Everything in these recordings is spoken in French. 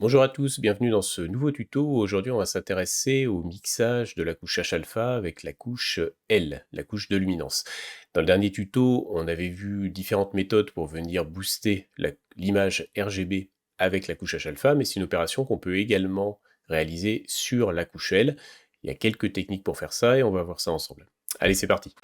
Bonjour à tous, bienvenue dans ce nouveau tuto. Aujourd'hui, on va s'intéresser au mixage de la couche H-alpha avec la couche L, la couche de luminance. Dans le dernier tuto, on avait vu différentes méthodes pour venir booster l'image RGB avec la couche H-alpha, mais c'est une opération qu'on peut également réaliser sur la couche L. Il y a quelques techniques pour faire ça et on va voir ça ensemble. Allez, c'est parti.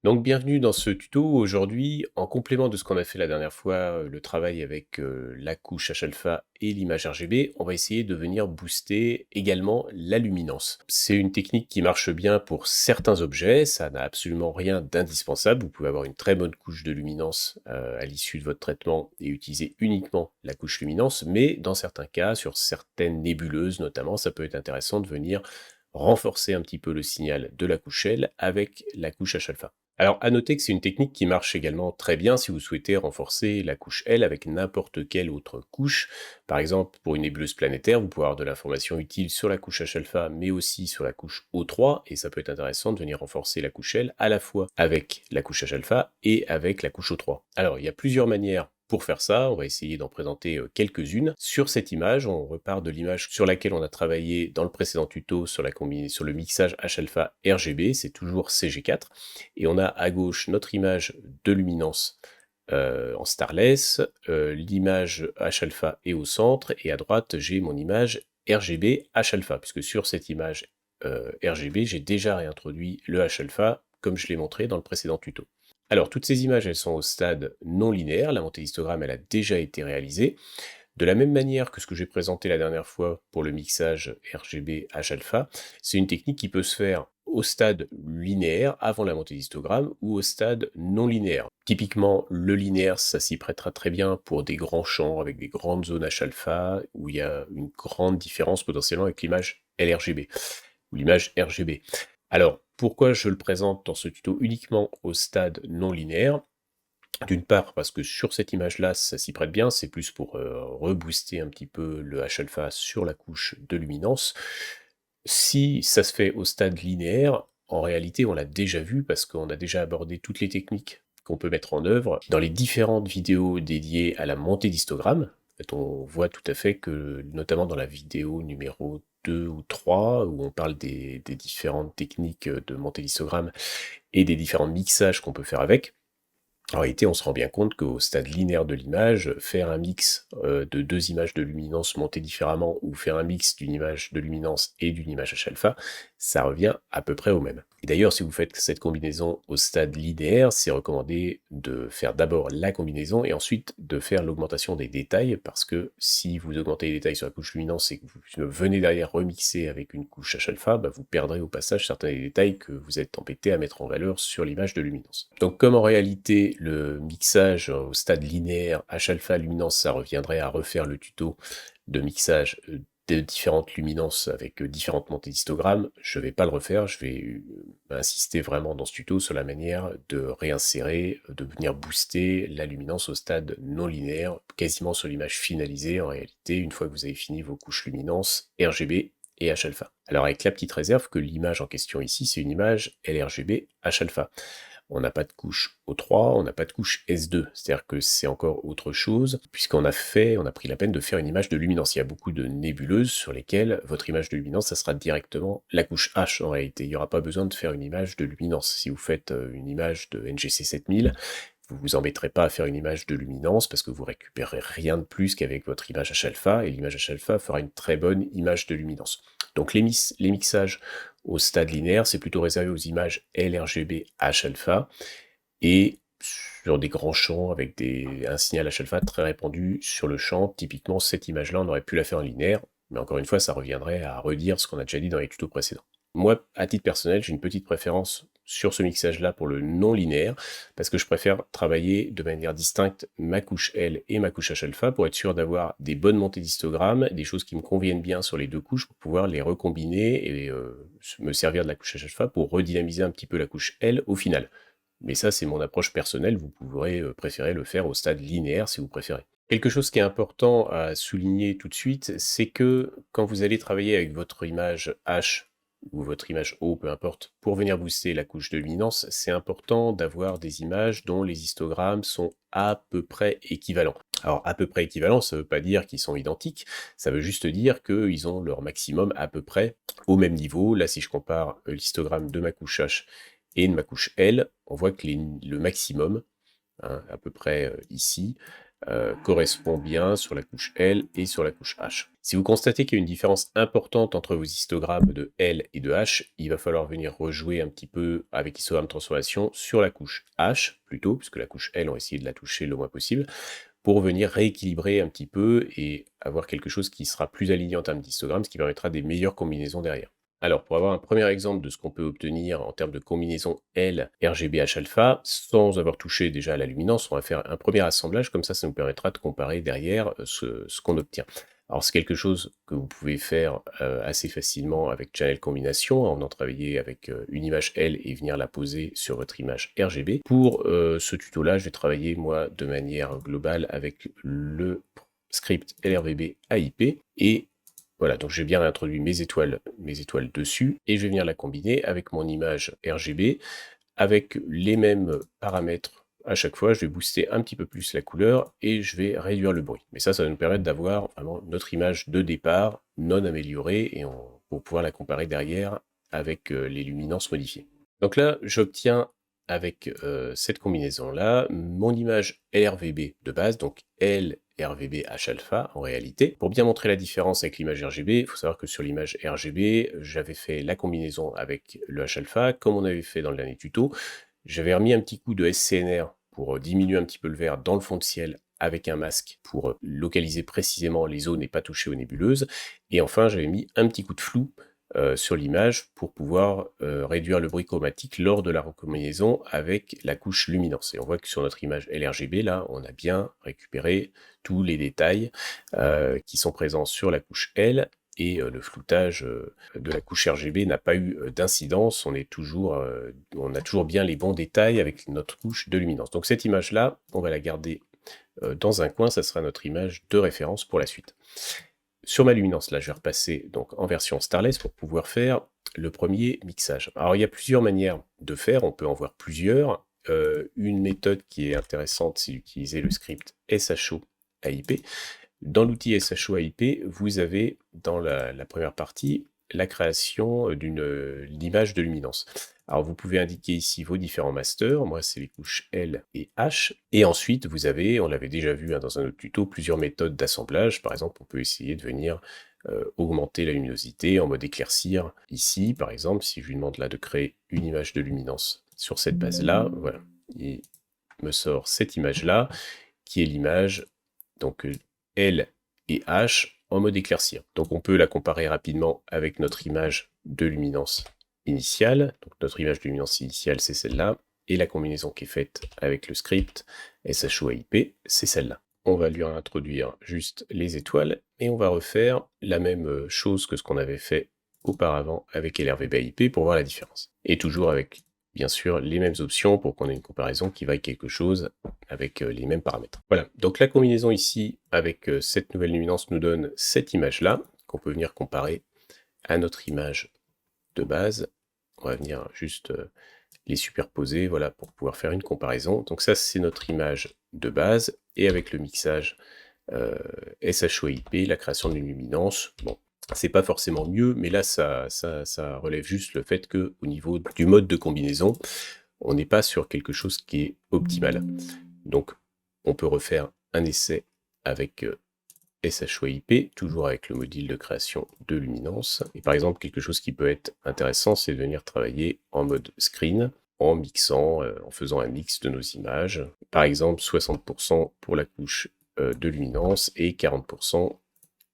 Donc bienvenue dans ce tuto. Aujourd'hui, en complément de ce qu'on a fait la dernière fois, le travail avec la couche H-alpha et l'image RGB, on va essayer de venir booster également la luminance. C'est une technique qui marche bien pour certains objets, ça n'a absolument rien d'indispensable. Vous pouvez avoir une très bonne couche de luminance à l'issue de votre traitement et utiliser uniquement la couche luminance, mais dans certains cas, sur certaines nébuleuses notamment, ça peut être intéressant de venir renforcer un petit peu le signal de la couche L avec la couche H-alpha. Alors, à noter que c'est une technique qui marche également très bien si vous souhaitez renforcer la couche L avec n'importe quelle autre couche. Par exemple, pour une nébuleuse planétaire, vous pouvez avoir de l'information utile sur la couche H-alpha, mais aussi sur la couche O3, et ça peut être intéressant de venir renforcer la couche L à la fois avec la couche H-alpha et avec la couche O3. Alors, il y a plusieurs manières pour faire ça, on va essayer d'en présenter quelques-unes. Sur cette image, on repart de l'image sur laquelle on a travaillé dans le précédent tuto sur le mixage H-alpha RGB, c'est toujours CG4. Et on a à gauche notre image de luminance en starless, l'image H-alpha est au centre, et à droite j'ai mon image RGB H-alpha, puisque sur cette image RGB, j'ai déjà réintroduit le H-alpha, comme je l'ai montré dans le précédent tuto. Alors, toutes ces images, elles sont au stade non linéaire, la montée d'histogramme, elle a déjà été réalisée. De la même manière que ce que j'ai présenté la dernière fois pour le mixage RGB H-alpha, c'est une technique qui peut se faire au stade linéaire, avant la montée d'histogramme, ou au stade non linéaire. Typiquement, le linéaire, ça s'y prêtera très bien pour des grands champs avec des grandes zones H-alpha, où il y a une grande différence potentiellement avec l'image LRGB, ou l'image RGB. Alors, pourquoi je le présente dans ce tuto uniquement au stade non linéaire? D'une part, parce que sur cette image-là, ça s'y prête bien, c'est plus pour rebooster un petit peu le H-alpha sur la couche de luminance. Si ça se fait au stade linéaire, en réalité, on l'a déjà vu parce qu'on a déjà abordé toutes les techniques qu'on peut mettre en œuvre dans les différentes vidéos dédiées à la montée d'histogramme. En fait, on voit tout à fait que, notamment dans la vidéo numéro 2 ou 3, où on parle des différentes techniques de montée d'histogramme et des différents mixages qu'on peut faire avec, en réalité, on se rend bien compte qu'au stade linéaire de l'image, faire un mix de deux images de luminance montées différemment, ou faire un mix d'une image de luminance et d'une image H-alpha, ça revient à peu près au même. Et d'ailleurs, si vous faites cette combinaison au stade linéaire, c'est recommandé de faire d'abord la combinaison et ensuite de faire l'augmentation des détails, parce que si vous augmentez les détails sur la couche luminance et que vous venez derrière remixer avec une couche H-alpha, vous perdrez au passage certains des détails que vous êtes embêté à mettre en valeur sur l'image de luminance. Donc comme en réalité le mixage au stade linéaire H-alpha luminance, ça reviendrait à refaire le tuto de mixage de différentes luminances avec différentes montées d'histogramme, je vais pas le refaire, je vais insister vraiment dans ce tuto sur la manière de réinsérer, de venir booster la luminance au stade non linéaire, quasiment sur l'image finalisée en réalité, une fois que vous avez fini vos couches luminance, RGB et H-alpha. Alors avec la petite réserve que l'image en question ici, c'est une image LRGB H-alpha. On n'a pas de couche O3, on n'a pas de couche S2, c'est-à-dire que c'est encore autre chose, puisqu'on a pris la peine de faire une image de luminance. Il y a beaucoup de nébuleuses sur lesquelles votre image de luminance, ça sera directement la couche H en réalité. Il n'y aura pas besoin de faire une image de luminance. Si vous faites une image de NGC 7000, vous vous embêterez pas à faire une image de luminance parce que vous récupérez rien de plus qu'avec votre image H-alpha, et l'image H-alpha fera une très bonne image de luminance. Donc les mixages au stade linéaire, c'est plutôt réservé aux images LRGB H-alpha, et sur des grands champs avec un signal H-alpha très répandu sur le champ. Typiquement, cette image-là, on aurait pu la faire en linéaire, mais encore une fois, ça reviendrait à redire ce qu'on a déjà dit dans les tutos précédents. Moi, à titre personnel, j'ai une petite préférence sur ce mixage-là pour le non linéaire, parce que je préfère travailler de manière distincte ma couche L et ma couche H-alpha pour être sûr d'avoir des bonnes montées d'histogramme, des choses qui me conviennent bien sur les deux couches pour pouvoir les recombiner et me servir de la couche H-alpha pour redynamiser un petit peu la couche L au final. Mais ça, c'est mon approche personnelle, vous pourrez préférer le faire au stade linéaire si vous préférez. Quelque chose qui est important à souligner tout de suite, c'est que quand vous allez travailler avec votre image H ou votre image O, peu importe, pour venir booster la couche de luminance, c'est important d'avoir des images dont les histogrammes sont à peu près équivalents. Alors, à peu près équivalents, ça ne veut pas dire qu'ils sont identiques, ça veut juste dire qu'ils ont leur maximum à peu près au même niveau. Là, si je compare l'histogramme de ma couche H et de ma couche L, on voit que le maximum, hein, à peu près ici, correspond bien sur la couche L et sur la couche H. Si vous constatez qu'il y a une différence importante entre vos histogrammes de L et de H, il va falloir venir rejouer un petit peu avec histogramme transformation sur la couche H, plutôt, puisque la couche L, on va essayer de la toucher le moins possible, pour venir rééquilibrer un petit peu et avoir quelque chose qui sera plus aligné en termes d'histogramme, ce qui permettra des meilleures combinaisons derrière. Alors, pour avoir un premier exemple de ce qu'on peut obtenir en termes de combinaison L, RGB, H-alpha, sans avoir touché déjà à la luminance, on va faire un premier assemblage, comme ça nous permettra de comparer derrière ce qu'on obtient. Alors, c'est quelque chose que vous pouvez faire assez facilement avec Channel Combination, en venant travailler avec une image L et venir la poser sur votre image RGB. Pour ce tuto-là, je vais travailler, moi, de manière globale avec le script LRVB AIP, et voilà, donc j'ai bien introduit mes étoiles dessus, et je vais venir la combiner avec mon image RGB, avec les mêmes paramètres à chaque fois. Je vais booster un petit peu plus la couleur, et je vais réduire le bruit. Mais ça va nous permettre d'avoir vraiment notre image de départ, non améliorée, et pour pouvoir la comparer derrière avec les luminances modifiées. Donc là, j'obtiens avec cette combinaison-là mon image LRVB de base, donc LRVB H-alpha en réalité. Pour bien montrer la différence avec l'image RGB, il faut savoir que sur l'image RGB, j'avais fait la combinaison avec le H-alpha, comme on avait fait dans le dernier tuto. J'avais remis un petit coup de SCNR pour diminuer un petit peu le vert dans le fond de ciel avec un masque pour localiser précisément les zones et pas toucher aux nébuleuses. Et enfin, j'avais mis un petit coup de flou sur l'image pour pouvoir réduire le bruit chromatique lors de la recombinaison avec la couche luminance. Et on voit que sur notre image LRGB, là, on a bien récupéré tous les détails qui sont présents sur la couche L, et le floutage de la couche RGB n'a pas eu d'incidence. On a toujours bien les bons détails avec notre couche de luminance. Donc cette image-là, on va la garder dans un coin, ça sera notre image de référence pour la suite. Sur ma luminance, là, je vais repasser donc en version Starless pour pouvoir faire le premier mixage. Alors, il y a plusieurs manières de faire, on peut en voir plusieurs. Une méthode qui est intéressante, c'est d'utiliser le script SHO AIP. Dans l'outil SHO AIP, vous avez dans la première partie la création d'une image de luminance. Alors vous pouvez indiquer ici vos différents masters, moi c'est les couches L et H, et ensuite vous avez, on l'avait déjà vu dans un autre tuto, plusieurs méthodes d'assemblage. Par exemple, on peut essayer de venir augmenter la luminosité en mode éclaircir. Ici, par exemple, si je lui demande là de créer une image de luminance sur cette base-là, voilà, il me sort cette image-là, qui est l'image donc L et H en mode éclaircir. Donc on peut la comparer rapidement avec notre image de luminance initiale. Donc notre image de luminance initiale, c'est celle-là, et la combinaison qui est faite avec le script SHOAIP, c'est celle-là. On va lui introduire juste les étoiles, et on va refaire la même chose que ce qu'on avait fait auparavant avec LRVBAIP pour voir la différence. Et toujours avec, bien sûr, les mêmes options pour qu'on ait une comparaison qui vaille quelque chose avec les mêmes paramètres. Voilà, donc la combinaison ici avec cette nouvelle luminance nous donne cette image-là, qu'on peut venir comparer à notre image de base. On va venir juste les superposer, voilà, pour pouvoir faire une comparaison. Donc ça, c'est notre image de base, et avec le mixage SHOIP, la création d'une luminance, bon, c'est pas forcément mieux, mais là, ça relève juste le fait que au niveau du mode de combinaison, on n'est pas sur quelque chose qui est optimal. Donc, on peut refaire un essai avec SHOIP, toujours avec le module de création de luminance. Et par exemple, quelque chose qui peut être intéressant, c'est de venir travailler en mode screen, en mixant, en faisant un mix de nos images. Par exemple, 60% pour la couche de luminance et 40%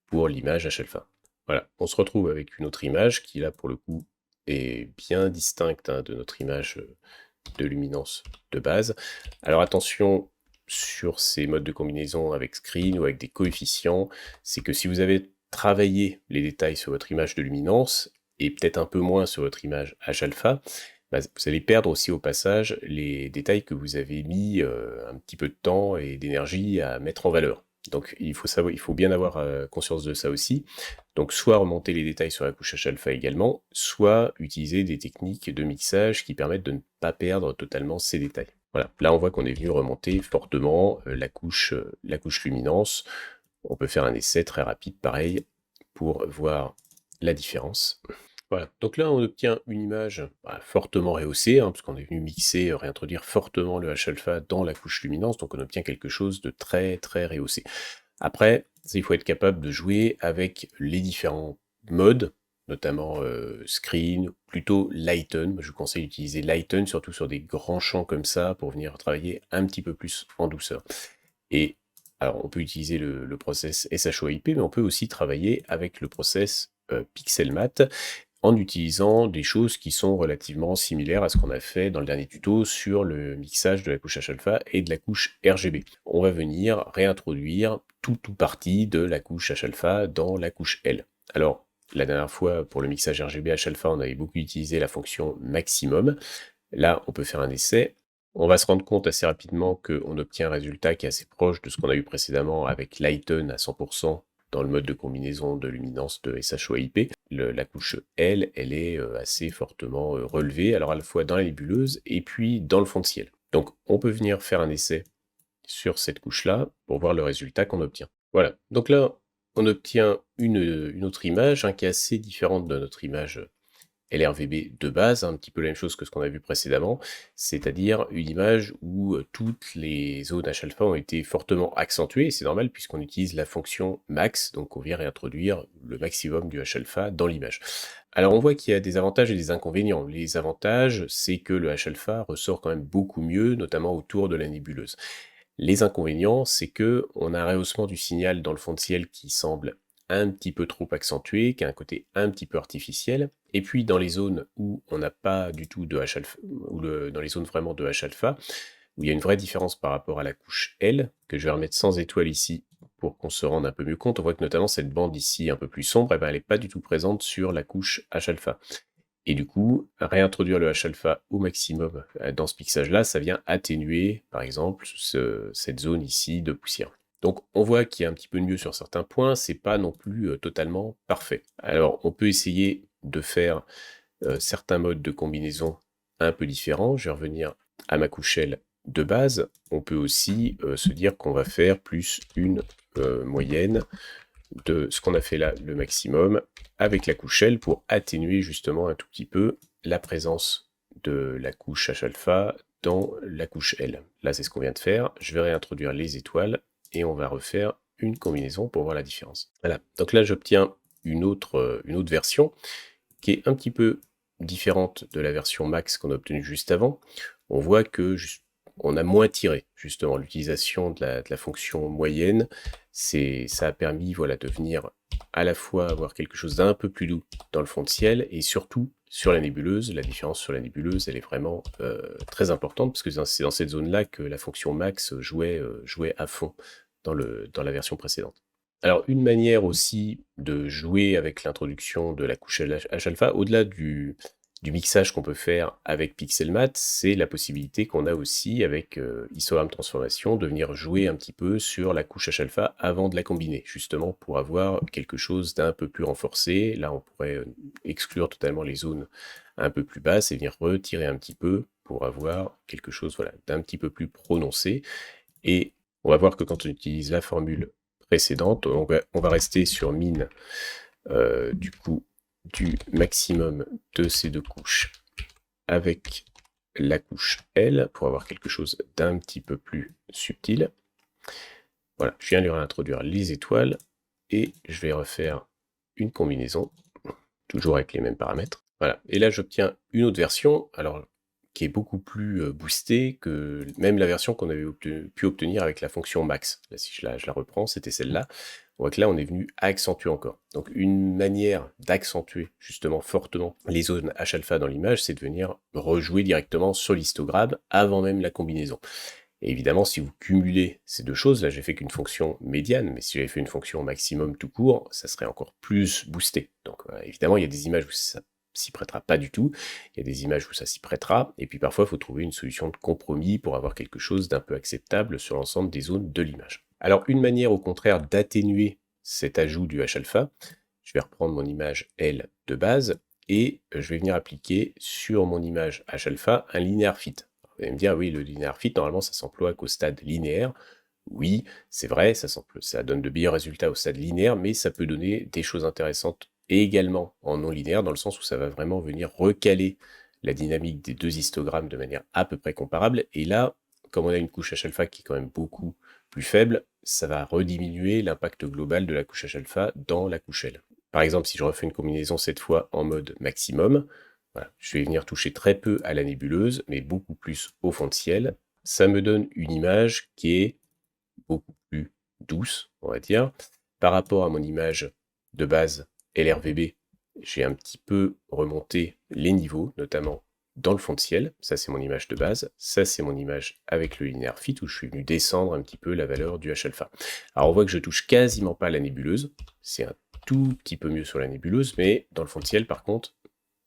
pour l'image H-alpha. Voilà, on se retrouve avec une autre image qui, là, pour le coup, est bien distincte de notre image de luminance de base. Alors attention sur ces modes de combinaison avec screen ou avec des coefficients, c'est que si vous avez travaillé les détails sur votre image de luminance et peut-être un peu moins sur votre image H-alpha, bah, vous allez perdre aussi au passage les détails que vous avez mis un petit peu de temps et d'énergie à mettre en valeur. Donc il faut bien avoir conscience de ça aussi. Donc soit remonter les détails sur la couche H-alpha également, soit utiliser des techniques de mixage qui permettent de ne pas perdre totalement ces détails. Voilà, là on voit qu'on est venu remonter fortement la couche luminance. On peut faire un essai très rapide pareil pour voir la différence. Voilà, donc là on obtient une image fortement rehaussée, parce qu'on est venu mixer, réintroduire fortement le H-alpha dans la couche luminance, donc on obtient quelque chose de très très rehaussé. Après, il faut être capable de jouer avec les différents modes, notamment screen, plutôt lighten. Je vous conseille d'utiliser lighten, surtout sur des grands champs comme ça, pour venir travailler un petit peu plus en douceur. Et alors, on peut utiliser le process SHOIP, mais on peut aussi travailler avec le process Pixelmatte, en utilisant des choses qui sont relativement similaires à ce qu'on a fait dans le dernier tuto sur le mixage de la couche H-alpha et de la couche RGB. On va venir réintroduire tout ou partie de la couche H-alpha dans la couche L. Alors, la dernière fois, pour le mixage RGB H-alpha, on avait beaucoup utilisé la fonction maximum. Là, on peut faire un essai. On va se rendre compte assez rapidement qu'on obtient un résultat qui est assez proche de ce qu'on a eu précédemment avec Lighten à 100%, dans le mode de combinaison de luminance de SHOIP. La couche L, elle est assez fortement relevée, alors à la fois dans la nébuleuse et puis dans le fond de ciel. Donc on peut venir faire un essai sur cette couche-là pour voir le résultat qu'on obtient. Voilà, donc là on obtient une autre image qui est assez différente de notre image LRVB de base, un petit peu la même chose que ce qu'on a vu précédemment, c'est-à-dire une image où toutes les zones H-alpha ont été fortement accentuées, et c'est normal puisqu'on utilise la fonction max, donc on vient réintroduire le maximum du H-alpha dans l'image. Alors on voit qu'il y a des avantages et des inconvénients. Les avantages, c'est que le H-alpha ressort quand même beaucoup mieux, notamment autour de la nébuleuse. Les inconvénients, c'est que on a un rehaussement du signal dans le fond de ciel qui semble un petit peu trop accentué, qui a un côté un petit peu artificiel, et puis dans les zones où on n'a pas du tout de H-alpha, ou dans les zones vraiment de H-alpha, où il y a une vraie différence par rapport à la couche L, que je vais remettre sans étoile ici, pour qu'on se rende un peu mieux compte, on voit que notamment cette bande ici un peu plus sombre, elle n'est pas du tout présente sur la couche H-alpha. Et du coup, réintroduire le H-alpha au maximum dans ce pixage-là, ça vient atténuer, par exemple, cette zone ici de poussière. Donc on voit qu'il y a un petit peu de mieux sur certains points, c'est pas non plus totalement parfait. Alors on peut essayer de faire certains modes de combinaison un peu différents. Je vais revenir à ma couche L de base. On peut aussi se dire qu'on va faire plus une moyenne de ce qu'on a fait là, le maximum, avec la couche L pour atténuer justement un tout petit peu la présence de la couche H-alpha dans la couche L. Là, c'est ce qu'on vient de faire. Je vais réintroduire les étoiles et on va refaire une combinaison pour voir la différence. Voilà, donc là, j'obtiens une autre version qui est un petit peu différente de la version max qu'on a obtenue juste avant. On voit que on a moins tiré, justement, l'utilisation de la fonction moyenne. Ça a permis de venir à la fois avoir quelque chose d'un peu plus doux dans le fond de ciel, et surtout sur la nébuleuse. La différence sur la nébuleuse, elle est vraiment très importante, parce que c'est dans cette zone-là que la fonction max jouait à fond dans la version précédente. Alors, une manière aussi de jouer avec l'introduction de la couche H-alpha, au-delà du mixage qu'on peut faire avec Pixelmatte, c'est la possibilité qu'on a aussi avec Histogram Transformation de venir jouer un petit peu sur la couche H-alpha avant de la combiner, justement pour avoir quelque chose d'un peu plus renforcé. Là, on pourrait exclure totalement les zones un peu plus basses et venir retirer un petit peu pour avoir quelque chose d'un petit peu plus prononcé. Et on va voir que quand on utilise la formule précédente, on va rester sur mine du coup du maximum de ces deux couches avec la couche L pour avoir quelque chose d'un petit peu plus subtil. Voilà, je viens de lui réintroduire les étoiles et je vais refaire une combinaison, toujours avec les mêmes paramètres. Voilà, et là j'obtiens une autre version, alors qui est beaucoup plus boostée que même la version qu'on avait pu obtenir avec la fonction max. Là, si je la reprends, c'était celle-là. On voit que là, on est venu accentuer encore. Donc, une manière d'accentuer justement fortement les zones H-alpha dans l'image, c'est de venir rejouer directement sur l'histogramme avant même la combinaison. Et évidemment, si vous cumulez ces deux choses, là j'ai fait qu'une fonction médiane, mais si j'avais fait une fonction maximum tout court, ça serait encore plus boosté. Donc évidemment, il y a des images où ça s'y prêtera pas du tout, il y a des images où ça s'y prêtera, et puis parfois il faut trouver une solution de compromis pour avoir quelque chose d'un peu acceptable sur l'ensemble des zones de l'image. Alors une manière au contraire d'atténuer cet ajout du H-alpha, je vais reprendre mon image L de base et je vais venir appliquer sur mon image H-alpha un linear fit. Vous allez me dire, oui, le linear fit, normalement, ça s'emploie qu'au stade linéaire. Oui, c'est vrai, ça donne de meilleurs résultats au stade linéaire, mais ça peut donner des choses intéressantes et également en non linéaire, dans le sens où ça va vraiment venir recaler la dynamique des deux histogrammes de manière à peu près comparable. Et là, comme on a une couche H-alpha qui est quand même beaucoup plus faible, ça va rediminuer l'impact global de la couche H-alpha dans la couche L. Par exemple, si je refais une combinaison cette fois en mode maximum, voilà, je vais venir toucher très peu à la nébuleuse, mais beaucoup plus au fond de ciel. Ça me donne une image qui est beaucoup plus douce, on va dire. Par rapport à mon image de base LRVB, j'ai un petit peu remonté les niveaux, notamment dans le fond de ciel. Ça, c'est mon image de base. Ça, c'est mon image avec le linear fit, où je suis venu descendre un petit peu la valeur du H-alpha. Alors, on voit que je touche quasiment pas la nébuleuse. C'est un tout petit peu mieux sur la nébuleuse, mais dans le fond de ciel, par contre,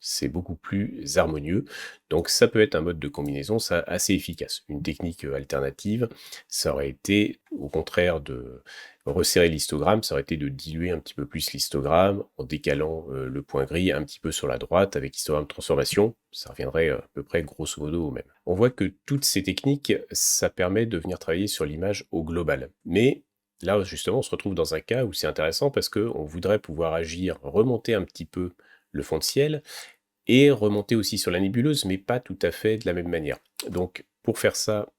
c'est beaucoup plus harmonieux. Donc ça peut être un mode de combinaison ça, assez efficace. Une technique alternative, ça aurait été, au contraire de resserrer l'histogramme, ça aurait été de diluer un petit peu plus l'histogramme en décalant le point gris un petit peu sur la droite avec histogramme transformation. Ça reviendrait à peu près grosso modo au même. On voit que toutes ces techniques, ça permet de venir travailler sur l'image au global. Mais là, justement, on se retrouve dans un cas où c'est intéressant parce qu'on voudrait pouvoir agir, remonter un petit peu le fond de ciel, et remonter aussi sur la nébuleuse, mais pas tout à fait de la même manière. Donc, pour faire ça,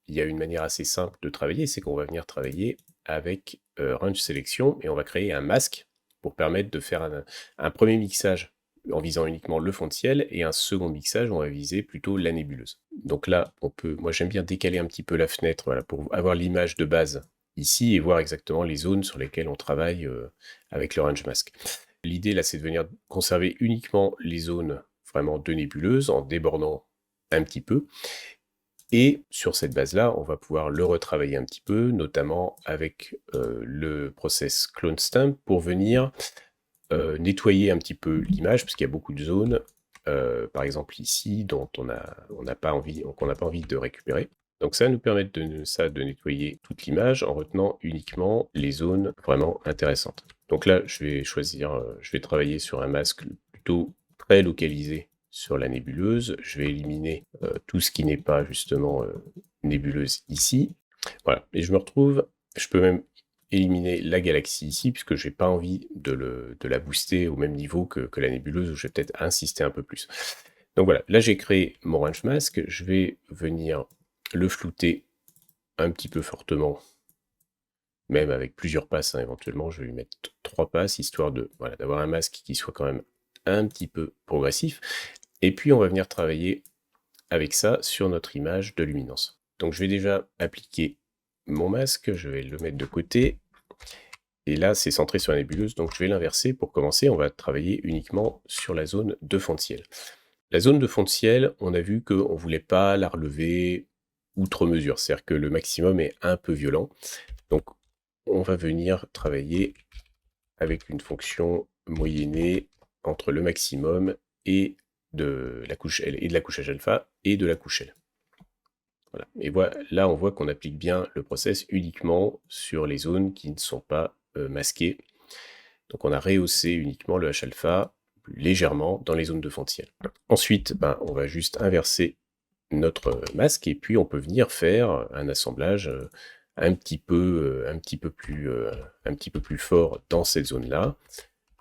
il y a une manière assez simple de travailler, c'est qu'on va venir travailler avec Range Selection, et on va créer un masque pour permettre de faire un premier mixage en visant uniquement le fond de ciel, et un second mixage, on va viser plutôt la nébuleuse. Donc là, moi j'aime bien décaler un petit peu la fenêtre, voilà, pour avoir l'image de base ici, et voir exactement les zones sur lesquelles on travaille avec le Range Mask. L'idée, là, c'est de venir conserver uniquement les zones vraiment de nébuleuse en débordant un petit peu. Et sur cette base-là, on va pouvoir le retravailler un petit peu, notamment avec le process clone stamp pour venir nettoyer un petit peu l'image, parce qu'il y a beaucoup de zones, par exemple ici, dont on n'a pas envie de récupérer. Donc ça va nous permettre de nettoyer toute l'image en retenant uniquement les zones vraiment intéressantes. Donc là, je vais travailler sur un masque plutôt très localisé sur la nébuleuse. Je vais éliminer tout ce qui n'est pas justement nébuleuse ici. Voilà, et je peux même éliminer la galaxie ici, puisque je n'ai pas envie de la booster au même niveau que la nébuleuse, où je vais peut-être insister un peu plus. Donc voilà, là j'ai créé mon range mask, je vais venir le flouter un petit peu fortement, même avec plusieurs passes, hein, éventuellement, je vais lui mettre 3 passes, histoire d'avoir un masque qui soit quand même un petit peu progressif. Et puis on va venir travailler avec ça sur notre image de luminance. Donc je vais déjà appliquer mon masque, je vais le mettre de côté. Et là, c'est centré sur la nébuleuse, donc je vais l'inverser. Pour commencer, on va travailler uniquement sur la zone de fond de ciel. La zone de fond de ciel, on a vu qu'on ne voulait pas la relever outre mesure, c'est-à-dire que le maximum est un peu violent. Donc on va venir travailler avec une fonction moyennée entre le maximum et de la couche L, et de la couche H-alpha et de la couche L. Voilà. Et voilà, là on voit qu'on applique bien le process uniquement sur les zones qui ne sont pas masquées. Donc on a rehaussé uniquement le H-alpha légèrement dans les zones de fond de ciel. Ensuite, on va juste inverser notre masque et puis on peut venir faire un assemblage un petit peu plus fort dans cette zone-là,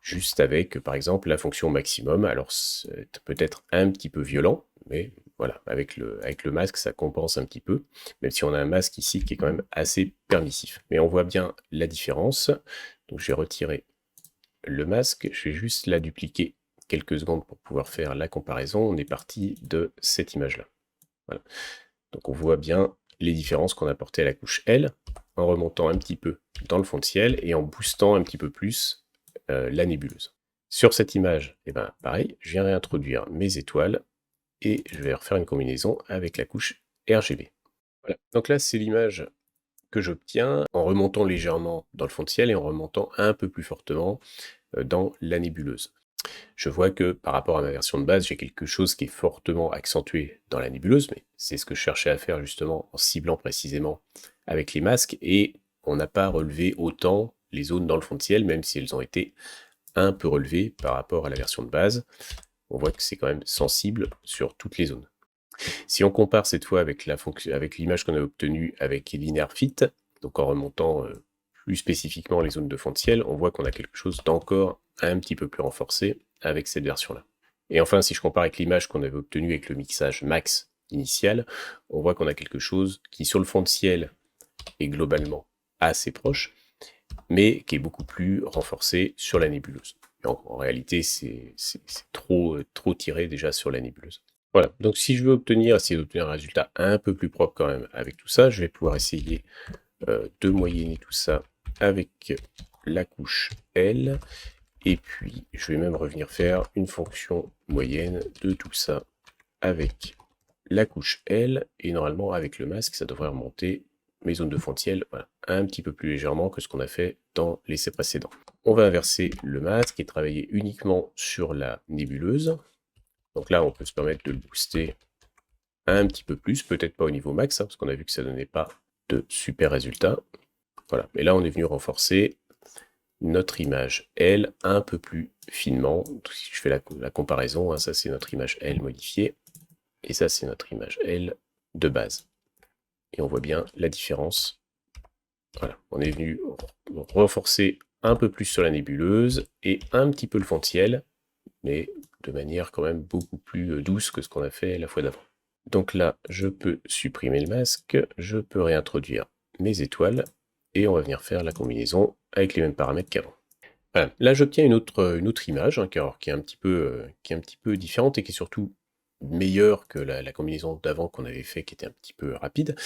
juste avec par exemple la fonction maximum. Alors c'est peut-être un petit peu violent, mais voilà, avec le masque ça compense un petit peu, même si on a un masque ici qui est quand même assez permissif. Mais on voit bien la différence. Donc je vais retirer le masque, je vais juste la dupliquer quelques secondes pour pouvoir faire la comparaison. On est parti de cette image-là. Voilà. Donc on voit bien les différences qu'on a apportées à la couche L, en remontant un petit peu dans le fond de ciel et en boostant un petit peu plus la nébuleuse. Sur cette image, pareil, je viens réintroduire mes étoiles et je vais refaire une combinaison avec la couche RGB. Voilà. Donc là, c'est l'image que j'obtiens en remontant légèrement dans le fond de ciel et en remontant un peu plus fortement dans la nébuleuse. Je vois que par rapport à ma version de base, j'ai quelque chose qui est fortement accentué dans la nébuleuse, mais c'est ce que je cherchais à faire justement en ciblant précisément avec les masques, et on n'a pas relevé autant les zones dans le fond de ciel, même si elles ont été un peu relevées par rapport à la version de base. On voit que c'est quand même sensible sur toutes les zones. Si on compare cette fois avec l'image qu'on a obtenue avec LinearFit, donc en remontant plus spécifiquement les zones de fond de ciel, on voit qu'on a quelque chose d'encore un petit peu plus renforcé avec cette version-là. Et enfin, si je compare avec l'image qu'on avait obtenue avec le mixage max initial, on voit qu'on a quelque chose qui, sur le fond de ciel, est globalement assez proche, mais qui est beaucoup plus renforcé sur la nébuleuse. En réalité, c'est trop tiré déjà sur la nébuleuse. Voilà, donc si je veux essayer d'obtenir un résultat un peu plus propre quand même avec tout ça, je vais pouvoir essayer de moyenner tout ça avec la couche L, et puis je vais même revenir faire une fonction moyenne de tout ça avec la couche L, et normalement avec le masque, ça devrait remonter mes zones de fond de ciel, voilà, un petit peu plus légèrement que ce qu'on a fait dans l'essai précédent. On va inverser le masque et travailler uniquement sur la nébuleuse. Donc là, on peut se permettre de le booster un petit peu plus, peut-être pas au niveau max, parce qu'on a vu que ça donnait pas de super résultats. Voilà, mais là, on est venu renforcer notre image L un peu plus finement. Donc, si je fais la comparaison, ça c'est notre image L modifiée, et ça c'est notre image L de base. Et on voit bien la différence. Voilà, on est venu renforcer un peu plus sur la nébuleuse et un petit peu le fond de ciel, mais de manière quand même beaucoup plus douce que ce qu'on a fait la fois d'avant. Donc là, je peux supprimer le masque, je peux réintroduire mes étoiles, et on va venir faire la combinaison avec les mêmes paramètres qu'avant. Voilà. Là, j'obtiens une autre image, qui est un petit peu différente et qui est surtout meilleure que la combinaison d'avant qu'on avait fait, qui était un petit peu rapide.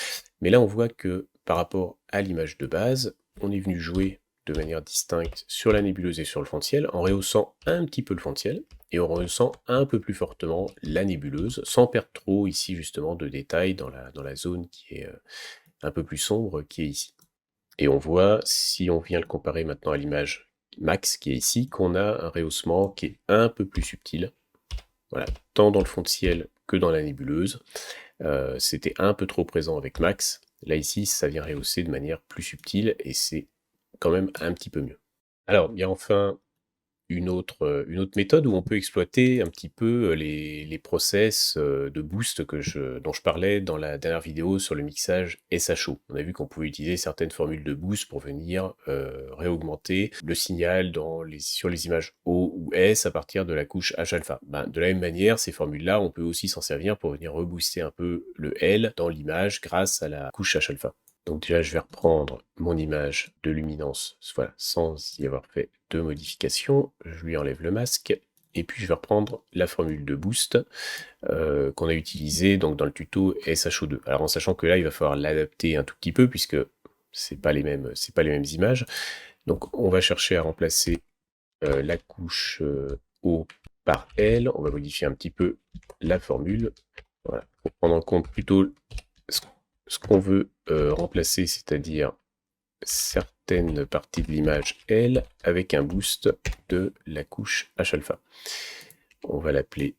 Mais là, on voit que par rapport à l'image de base, on est venu jouer de manière distincte sur la nébuleuse et sur le fond de ciel, en rehaussant un petit peu le fond de ciel, et en rehaussant un peu plus fortement la nébuleuse, sans perdre trop ici justement de détails dans la zone qui est un peu plus sombre, qui est ici. Et on voit, si on vient le comparer maintenant à l'image max qui est ici, qu'on a un rehaussement qui est un peu plus subtil, voilà, tant dans le fond de ciel que dans la nébuleuse. C'était un peu trop présent avec max, là ici ça vient rehausser de manière plus subtile, et c'est quand même un petit peu mieux. Alors, il y a enfin une autre méthode où on peut exploiter un petit peu les process de boost dont je parlais dans la dernière vidéo sur le mixage SHO. On a vu qu'on pouvait utiliser certaines formules de boost pour venir réaugmenter le signal sur les images O ou S à partir de la couche H-alpha. De la même manière, ces formules-là, on peut aussi s'en servir pour venir rebooster un peu le L dans l'image grâce à la couche H-alpha. Donc déjà, je vais reprendre mon image de luminance, voilà, sans y avoir fait de modification. Je lui enlève le masque, et puis je vais reprendre la formule de boost qu'on a utilisée donc, dans le tuto SHO2. Alors en sachant que là, il va falloir l'adapter un tout petit peu, puisque c'est pas les mêmes images. Donc on va chercher à remplacer la couche O par L. On va modifier un petit peu la formule, voilà, pour prendre en compte plutôt ce qu'on veut remplacer, c'est-à-dire certaines parties de l'image L avec un boost de la couche H-alpha. On va l'appeler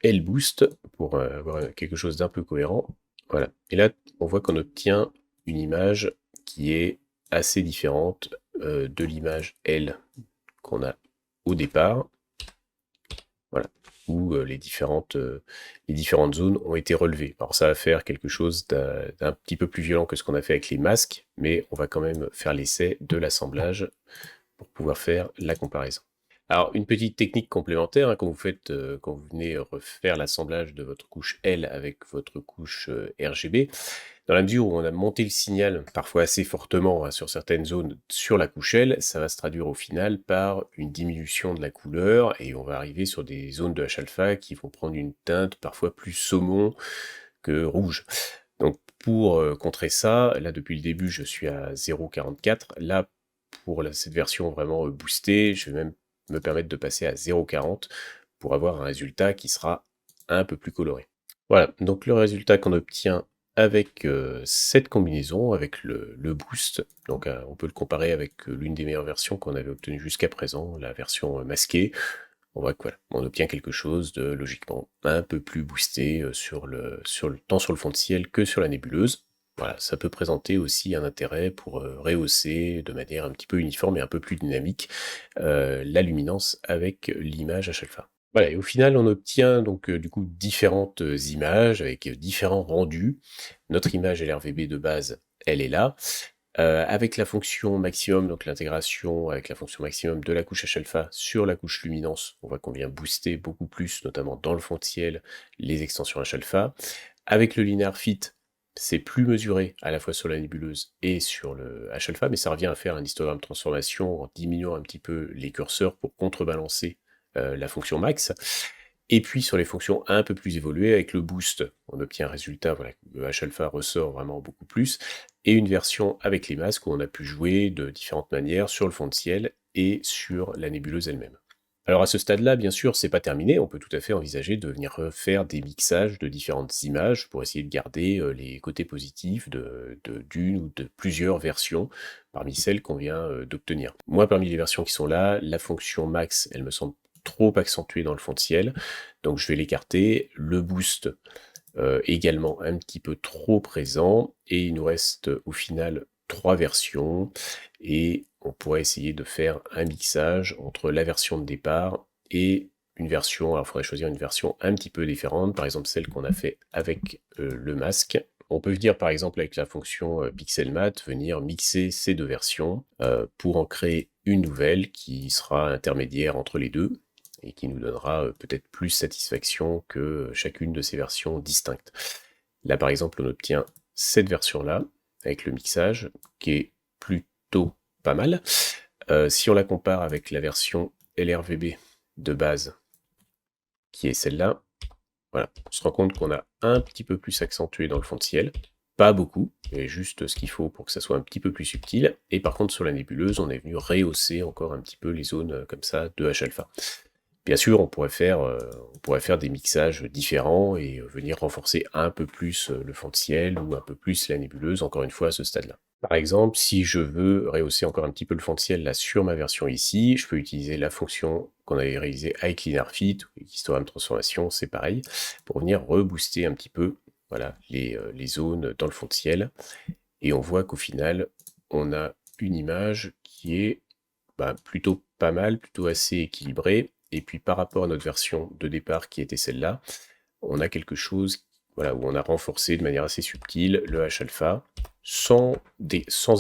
L boost pour avoir quelque chose d'un peu cohérent. Voilà. Et là, on voit qu'on obtient une image qui est assez différente de l'image L qu'on a au départ. Voilà, où les différentes zones ont été relevées. Alors ça va faire quelque chose d'un petit peu plus violent que ce qu'on a fait avec les masques, mais on va quand même faire l'essai de l'assemblage pour pouvoir faire la comparaison. Alors une petite technique complémentaire, quand vous venez refaire l'assemblage de votre couche L avec votre couche RGB, dans la mesure où on a monté le signal parfois assez fortement sur certaines zones sur la couche L, ça va se traduire au final par une diminution de la couleur, et on va arriver sur des zones de H-alpha qui vont prendre une teinte parfois plus saumon que rouge. Donc pour contrer ça, là depuis le début je suis à 0,44, là pour cette version vraiment boostée, je vais même me permettre de passer à 0,40 pour avoir un résultat qui sera un peu plus coloré. Voilà, donc le résultat qu'on obtient avec cette combinaison, avec le boost, donc on peut le comparer avec l'une des meilleures versions qu'on avait obtenues jusqu'à présent, la version masquée. On voit que voilà, on obtient quelque chose de logiquement un peu plus boosté tant sur le fond de ciel que sur la nébuleuse. Voilà, ça peut présenter aussi un intérêt pour, rehausser de manière un petit peu uniforme et un peu plus dynamique, la luminance avec l'image à chaque fois. Voilà et au final, on obtient donc, du coup différentes, images avec, différents rendus. Notre image LRVB de base, elle est là. Avec la fonction maximum, donc l'intégration avec la fonction maximum de la couche H-alpha sur la couche luminance, on voit qu'on vient booster beaucoup plus, notamment dans le fond de ciel, les extensions H-alpha. Avec le linear fit, c'est plus mesuré à la fois sur la nébuleuse et sur le H-alpha, mais ça revient à faire un histogramme transformation en diminuant un petit peu les curseurs pour contrebalancer la fonction max. Et puis sur les fonctions un peu plus évoluées, avec le boost, on obtient un résultat, voilà, le H-alpha ressort vraiment beaucoup plus, et une version avec les masques où on a pu jouer de différentes manières sur le fond de ciel et sur la nébuleuse elle-même. Alors à ce stade-là, bien sûr, c'est pas terminé, on peut tout à fait envisager de venir refaire des mixages de différentes images pour essayer de garder les côtés positifs d'une ou de plusieurs versions parmi celles qu'on vient d'obtenir. Moi, parmi les versions qui sont là, la fonction max, elle me semble trop accentuée dans le fond de ciel, donc je vais l'écarter. Le boost, également un petit peu trop présent, et il nous reste au final 3 versions, et on pourrait essayer de faire un mixage entre la version de départ et une version, alors il faudrait choisir une version un petit peu différente, par exemple celle qu'on a fait avec le masque. On peut venir par exemple avec la fonction pixelmat, venir mixer ces deux versions pour en créer une nouvelle qui sera intermédiaire entre les deux, et qui nous donnera peut-être plus satisfaction que chacune de ces versions distinctes. Là par exemple on obtient cette version-là, avec le mixage, qui est plutôt pas mal. Si on la compare avec la version LRVB de base, qui est celle-là, voilà, on se rend compte qu'on a un petit peu plus accentué dans le fond de ciel, pas beaucoup, mais juste ce qu'il faut pour que ça soit un petit peu plus subtil, et par contre sur la nébuleuse, on est venu rehausser encore un petit peu les zones comme ça de H-alpha. Bien sûr, on pourrait faire des mixages différents et venir renforcer un peu plus le fond de ciel ou un peu plus la nébuleuse, encore une fois à ce stade-là. Par exemple, si je veux rehausser encore un petit peu le fond de ciel là sur ma version ici, je peux utiliser la fonction qu'on avait réalisée avec linear fit, ou histogramme transformation, c'est pareil, pour venir rebooster un petit peu, voilà, les zones dans le fond de ciel. Et on voit qu'au final, on a une image qui est plutôt pas mal, plutôt assez équilibrée. Et puis par rapport à notre version de départ qui était celle-là, on a quelque chose, voilà, où on a renforcé de manière assez subtile le H-alpha sans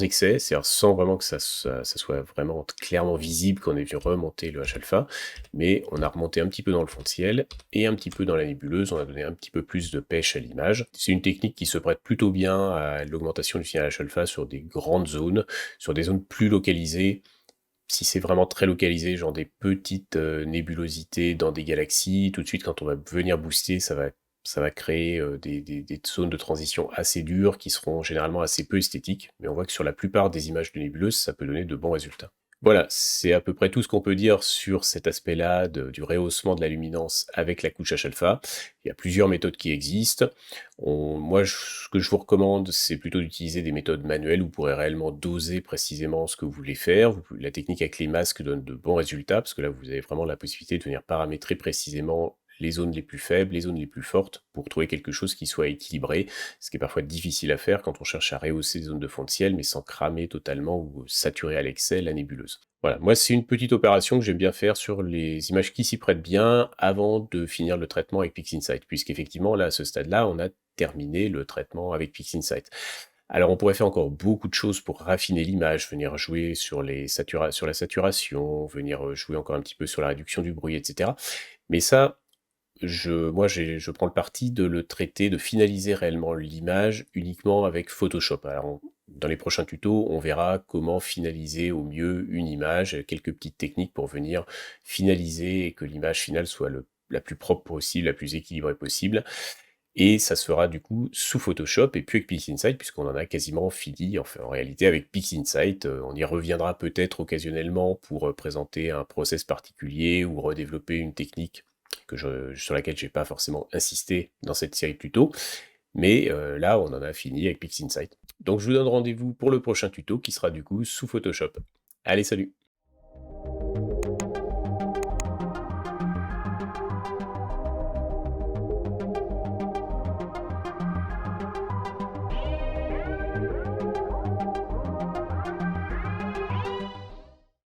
excès, c'est-à-dire sans vraiment que ça soit vraiment clairement visible qu'on ait vu remonter le H-alpha, mais on a remonté un petit peu dans le fond de ciel et un petit peu dans la nébuleuse, on a donné un petit peu plus de pêche à l'image. C'est une technique qui se prête plutôt bien à l'augmentation du signal H-alpha sur des grandes zones, sur des zones plus localisées. Si c'est vraiment très localisé, genre des petites nébulosités dans des galaxies, tout de suite quand on va venir booster, ça va créer des zones de transition assez dures qui seront généralement assez peu esthétiques, mais on voit que sur la plupart des images de nébuleuses, ça peut donner de bons résultats. Voilà, c'est à peu près tout ce qu'on peut dire sur cet aspect-là du rehaussement de la luminance avec la couche H-alpha. Il y a plusieurs méthodes qui existent. Moi, ce que je vous recommande, c'est plutôt d'utiliser des méthodes manuelles où vous pourrez réellement doser précisément ce que vous voulez faire. La technique avec les masques donne de bons résultats, parce que là, vous avez vraiment la possibilité de venir paramétrer précisément les zones les plus faibles, les zones les plus fortes, pour trouver quelque chose qui soit équilibré, ce qui est parfois difficile à faire quand on cherche à rehausser les zones de fond de ciel, mais sans cramer totalement ou saturer à l'excès la nébuleuse. Voilà, moi c'est une petite opération que j'aime bien faire sur les images qui s'y prêtent bien, avant de finir le traitement avec PixInsight, puisqu'effectivement là, à ce stade-là, on a terminé le traitement avec PixInsight. Alors on pourrait faire encore beaucoup de choses pour raffiner l'image, venir jouer sur sur la saturation, venir jouer encore un petit peu sur la réduction du bruit, etc. Mais ça, je prends le parti de le traiter, de finaliser réellement l'image uniquement avec Photoshop. Alors, dans les prochains tutos, on verra comment finaliser au mieux une image, quelques petites techniques pour venir finaliser et que l'image finale soit la plus propre possible, la plus équilibrée possible. Et ça se fera du coup sous Photoshop et puis avec PixInsight, puisqu'on en a quasiment fini. Enfin, en réalité, avec PixInsight, on y reviendra peut-être occasionnellement pour présenter un process particulier ou redévelopper une technique sur laquelle j'ai pas forcément insisté dans cette série de tutos, mais là on en a fini avec PixInsight. Donc je vous donne rendez-vous pour le prochain tuto qui sera du coup sous Photoshop. Allez, salut!